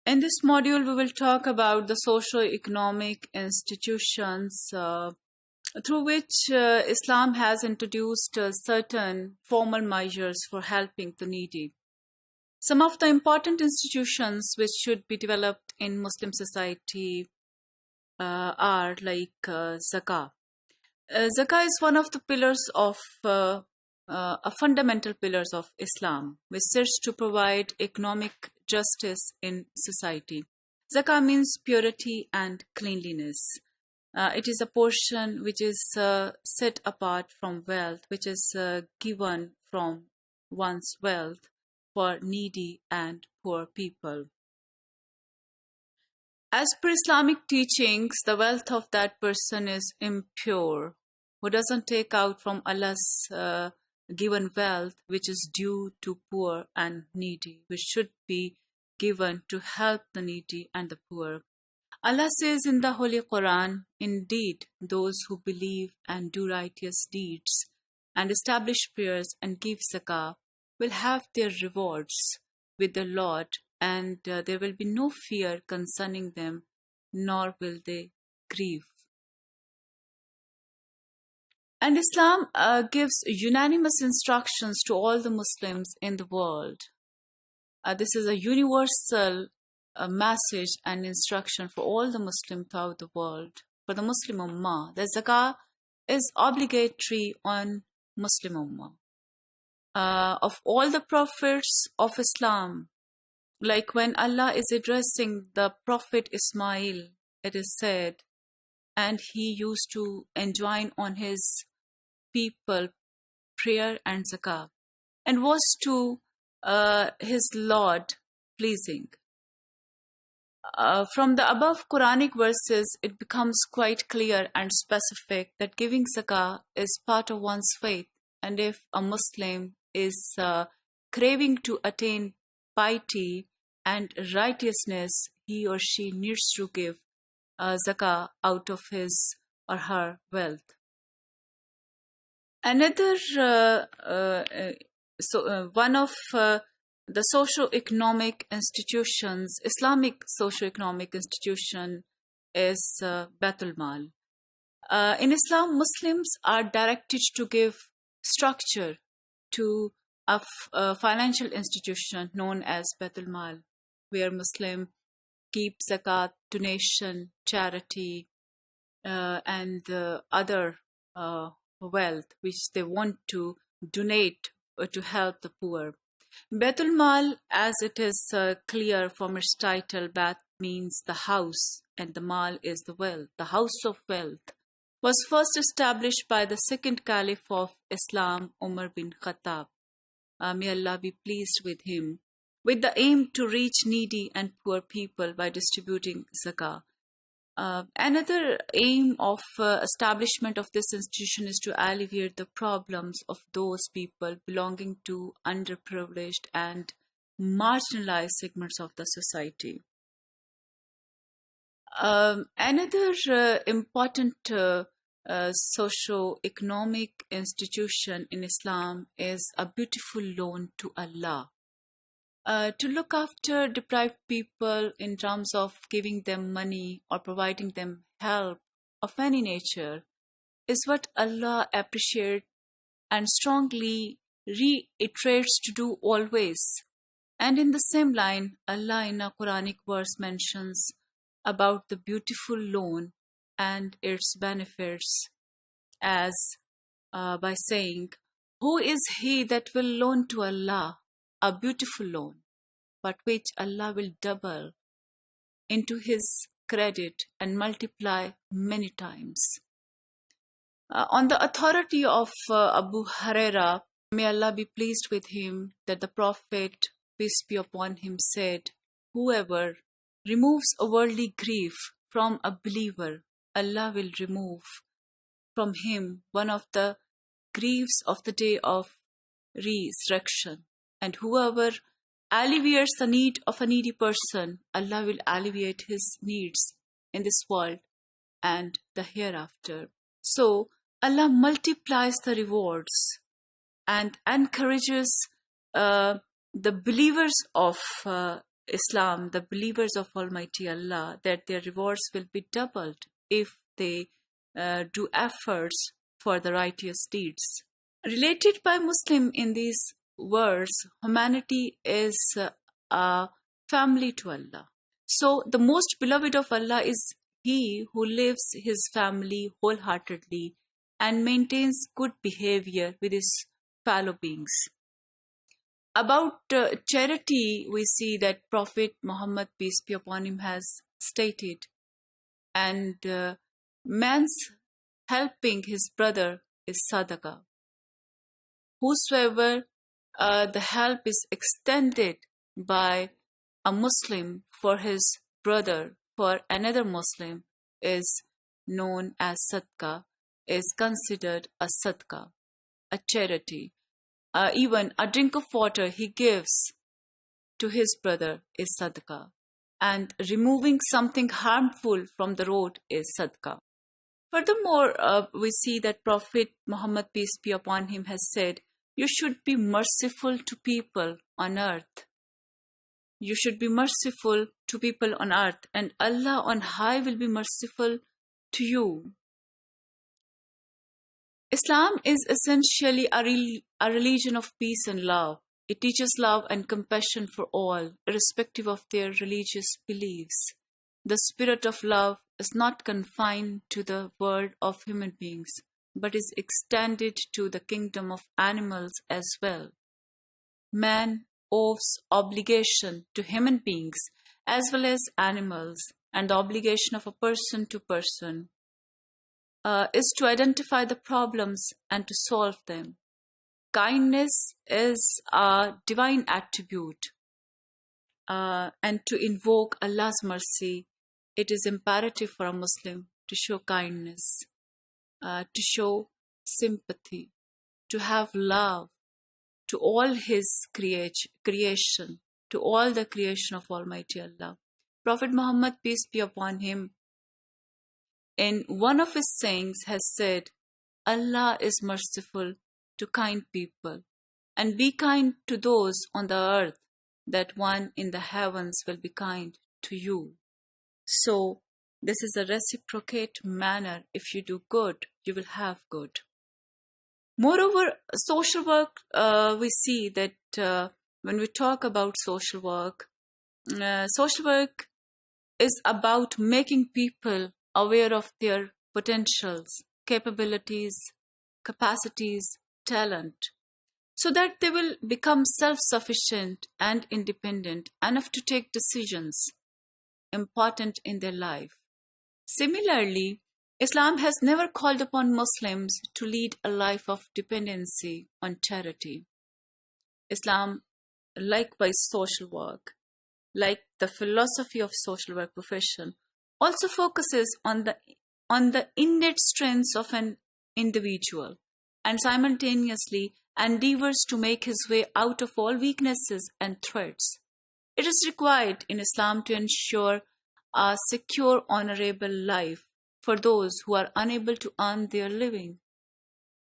In this module, we will talk about the socio-economic institutions through which Islam has introduced certain formal measures for helping the needy. Some of the important institutions which should be developed in Muslim society are like Zakah. Zakah is one of the pillars of a fundamental pillars of Islam, which serves to provide economic justice in society. Zakah means purity and cleanliness. It is a portion which is set apart from wealth, which is given from one's wealth for needy and poor people. As per Islamic teachings, the wealth of that person is impure, who doesn't take out from Allah's given wealth, which is due to poor and needy, which should be given to help the needy and the poor. Allah says in the Holy Quran, "Indeed, those who believe and do righteous deeds and establish prayers and give zakah will have their rewards with the Lord, and there will be no fear concerning them, nor will they grieve." And Islam gives unanimous instructions to all the Muslims in the world. This is a universal message and instruction for all the Muslims throughout the world. For the Muslim Ummah, the Zakah is obligatory on Muslim Ummah. Of all the prophets of Islam, like when Allah is addressing the Prophet Ismail, it is said, and he used to enjoin on his people prayer and zakah, and was to his Lord pleasing. From the above Quranic verses, it becomes quite clear and specific that giving zakah is part of one's faith, and if a Muslim is craving to attain piety and righteousness, he or she needs to give zakah out of his or her wealth. Another one of the socio-economic institutions, Islamic socio-economic institution, is Baitul Mal. In Islam, Muslims are directed to give structure to a financial institution known as Baitul Mal, where Muslims keep zakat, donation, charity, and other wealth which they want to donate to help the poor. Baitul Mal, as it is clear from its title, Bait means the house and the Mal is the wealth. The house of wealth was first established by the second caliph of Islam, Umar bin Khattab. May Allah be pleased with him, with the aim to reach needy and poor people by distributing zakah. Another aim of establishment of this institution is to alleviate the problems of those people belonging to underprivileged and marginalized segments of the society. Another important socio-economic institution in Islam is a beautiful loan to Allah. To look after deprived people in terms of giving them money or providing them help of any nature is what Allah appreciates and strongly reiterates to do always. And in the same line, Allah in a Quranic verse mentions about the beautiful loan and its benefits as by saying, "Who is he that will loan to Allah a beautiful loan, but which Allah will double into his credit and multiply many times." On the authority of Abu Huraira, may Allah be pleased with him, that the Prophet, peace be upon him, said, "Whoever removes a worldly grief from a believer, Allah will remove from him one of the griefs of the day of resurrection. And whoever alleviates the need of a needy person, Allah will alleviate his needs in this world and the hereafter." So Allah multiplies the rewards and encourages the believers of Islam, the believers of Almighty Allah, that their rewards will be doubled if they do efforts for the righteous deeds. Related by Muslim in these words, humanity is a family to Allah. So the most beloved of Allah is he who lives his family wholeheartedly and maintains good behavior with his fellow beings. About charity, we see that Prophet Muhammad, peace be upon him, has stated, and man's helping his brother is Sadaqa. Whosoever the help is extended by a Muslim for his brother, for another Muslim, is known as Sadaqa, is considered a Sadaqa, a charity. Even a drink of water he gives to his brother is Sadaqa. And removing something harmful from the road is Sadaqa. Furthermore, we see that Prophet Muhammad, peace be upon him, has said, you should be merciful to people on earth. You should be merciful to people on earth, and Allah on high will be merciful to you. Islam is essentially a religion of peace and love. It teaches love and compassion for all, irrespective of their religious beliefs. The spirit of love is not confined to the world of human beings, but is extended to the kingdom of animals as well. Man owes obligation to human beings as well as animals, and the obligation of a person to person is to identify the problems and to solve them. Kindness is a divine attribute, and to invoke Allah's mercy, it is imperative for a Muslim to show kindness, to show sympathy, to have love to all His creation, to all the creation of Almighty Allah. Prophet Muhammad, peace be upon him, in one of his sayings has said, Allah is merciful to kind people, and be kind to those on the earth, that one in the heavens will be kind to you. So, this is a reciprocate manner. If you do good, you will have good. Moreover, social work, we see that when we talk about social work is about making people aware of their potentials, capabilities, capacities, talent, so that they will become self-sufficient and independent enough to take decisions important in their life. Similarly, Islam has never called upon Muslims to lead a life of dependency on charity. Islam, likewise social work, like the philosophy of social work profession, also focuses on the innate strengths of an individual and simultaneously endeavors to make his way out of all weaknesses and threats. It is required in Islam to ensure a secure, honorable life for those who are unable to earn their living,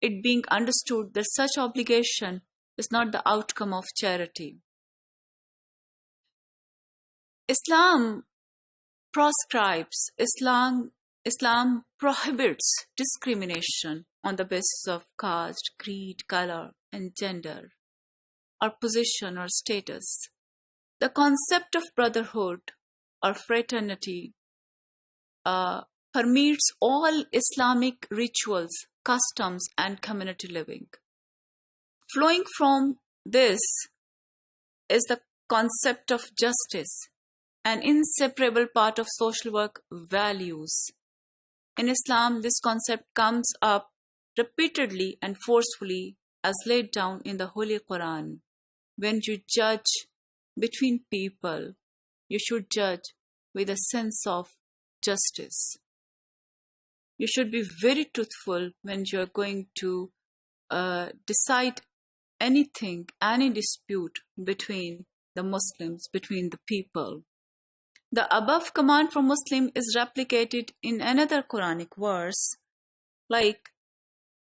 it being understood that such obligation is not the outcome of charity. Islam proscribes, Islam prohibits discrimination on the basis of caste, creed, color, and gender, or position or status. The concept of brotherhood or fraternity permeates all Islamic rituals, customs, and community living. Flowing from this is the concept of justice, an inseparable part of social work values. In Islam, this concept comes up repeatedly and forcefully as laid down in the Holy Quran. When you judge between people, you should judge with a sense of justice. You should be very truthful when you are going to decide anything, any dispute between the Muslims, between the people. The above command for Muslim is replicated in another Quranic verse, like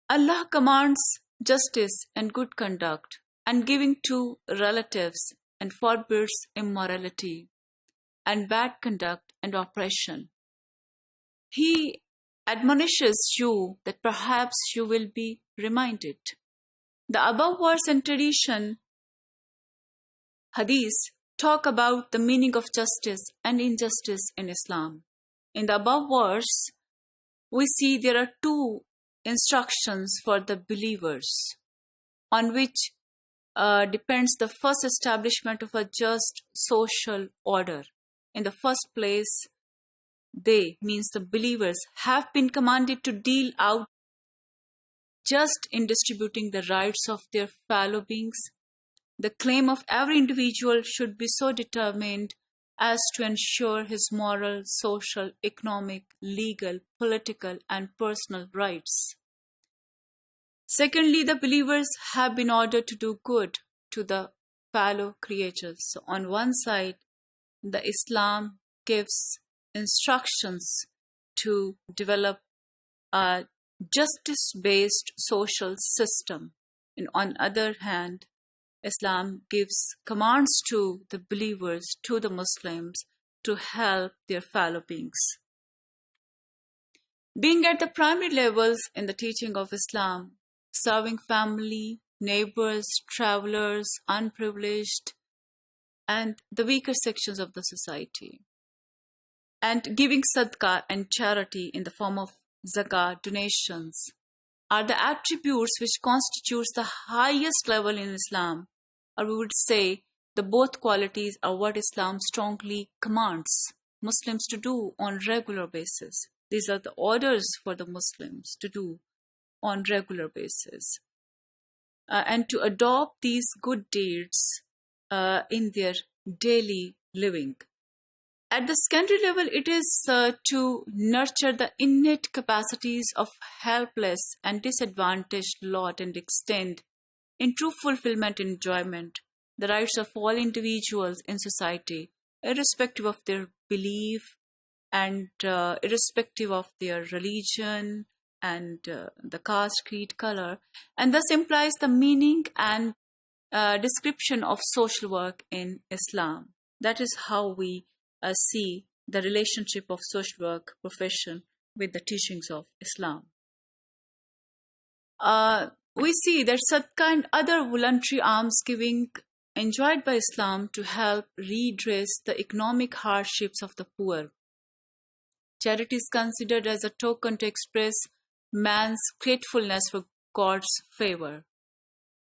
Allah commands justice and good conduct and giving to relatives and forbids immorality and bad conduct and oppression. He admonishes you that perhaps you will be reminded. The above verse and tradition, hadith, talk about the meaning of justice and injustice in Islam. In the above verse, we see there are two instructions for the believers on which depends the first establishment of a just social order. In the first place, they, means the believers, have been commanded to deal out just in distributing the rights of their fellow beings. The claim of every individual should be so determined as to ensure his moral, social, economic, legal, political, and personal rights. Secondly, the believers have been ordered to do good to the fellow creatures. So on one side, the Islam gives instructions to develop a justice-based social system. And on the other hand, Islam gives commands to the believers, to the Muslims, to help their fellow beings. Being at the primary levels in the teaching of Islam, serving family, neighbors, travelers, unprivileged, and the weaker sections of the society, and giving Sadaqa and charity in the form of Zakah, donations, are the attributes which constitutes the highest level in Islam, or we would say the both qualities are what Islam strongly commands Muslims to do on regular basis. These are the orders for the Muslims to do on regular basis, and to adopt these good deeds in their daily living. At the secondary level, it is to nurture the innate capacities of helpless and disadvantaged lot and extend, in true fulfillment and enjoyment, the rights of all individuals in society, irrespective of their belief and irrespective of their religion and the caste, creed, color, and thus implies the meaning and description of social work in Islam. That is how we see the relationship of social work profession with the teachings of Islam. We see that Sadaqah and other voluntary alms giving enjoyed by Islam to help redress the economic hardships of the poor. Charity is considered as a token to express man's gratefulness for God's favor.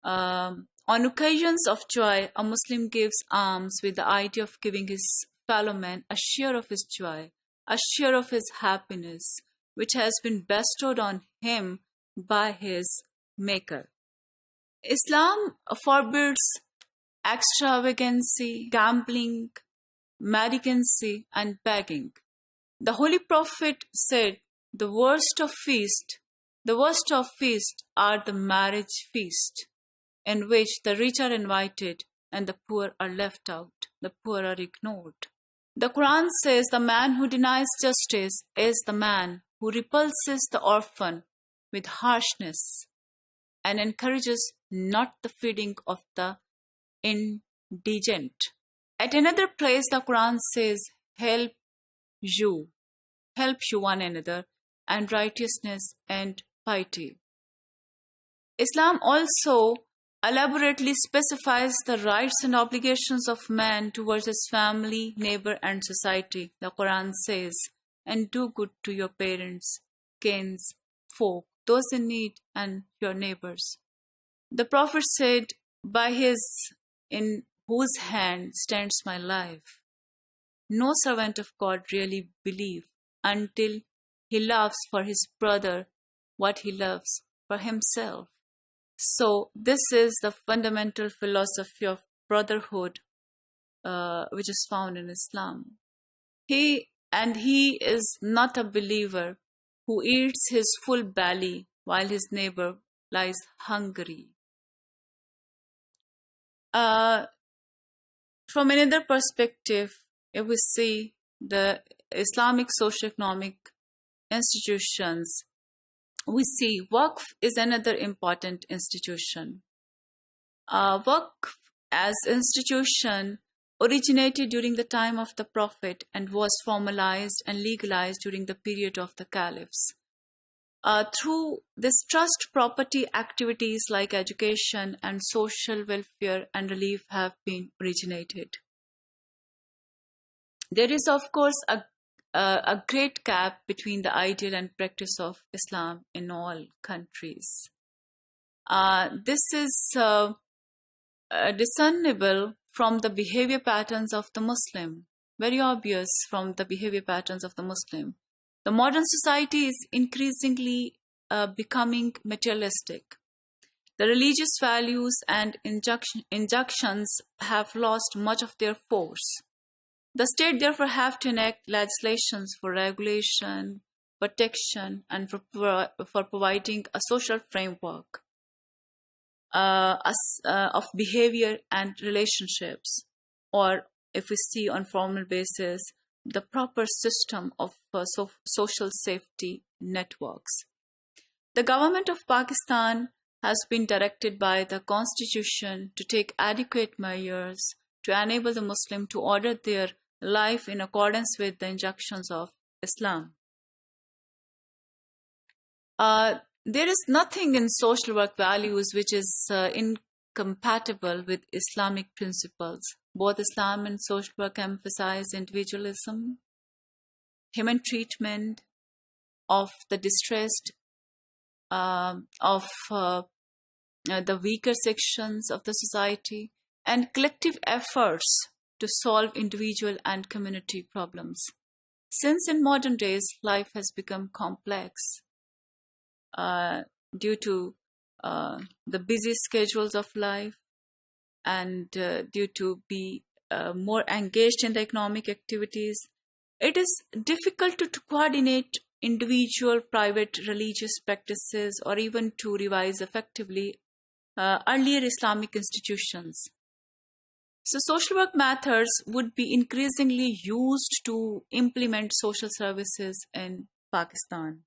On occasions of joy, a Muslim gives alms with the idea of giving his fellow man a share of his joy, a share of his happiness, which has been bestowed on him by his Maker. Islam forbids extravagancy, gambling, mendicancy, and begging. The Holy Prophet said, the worst of feasts are the marriage feast, in which the rich are invited and the poor are left out, the poor are ignored. The Quran says the man who denies justice is the man who repulses the orphan with harshness and encourages not the feeding of the indigent. At another place, the Quran says, help you one another, and righteousness and piety. Islam also elaborately specifies the rights and obligations of man towards his family, neighbor, and society. The Quran says, and do good to your parents, kins, folk, those in need, and your neighbors. The Prophet said, by his in whose hand stands my life, no servant of God really believes until he loves for his brother what he loves for himself. So this is the fundamental philosophy of brotherhood which is found in Islam. He is not a believer who eats his full belly while his neighbor lies hungry. From another perspective, if we see the Islamic socio-economic institutions, we see Waqf is another important institution. Waqf as institution originated during the time of the Prophet and was formalized and legalized during the period of the caliphs. Through this trust, property activities like education and social welfare and relief have been originated. There is, of course, a great gap between the ideal and practice of Islam in all countries. This is discernible from the behavior patterns of the Muslim, very obvious from the behavior patterns of the Muslim. The modern society is increasingly becoming materialistic. The religious values and injunctions have lost much of their force. The state therefore have to enact legislations for regulation, protection, and for providing a social framework of behavior and relationships, or if we see on formal basis, the proper system of social safety networks. The government of Pakistan has been directed by the Constitution to take adequate measures to enable the Muslim to order their life in accordance with the injunctions of Islam. There is nothing in social work values which is incompatible with Islamic principles. Both Islam and social work emphasize individualism, human treatment of the distressed, of the weaker sections of the society, and collective efforts to solve individual and community problems. Since in modern days, life has become complex due to the busy schedules of life and due to be more engaged in the economic activities, it is difficult to coordinate individual private religious practices or even to revise effectively earlier Islamic institutions. So social work methods would be increasingly used to implement social services in Pakistan.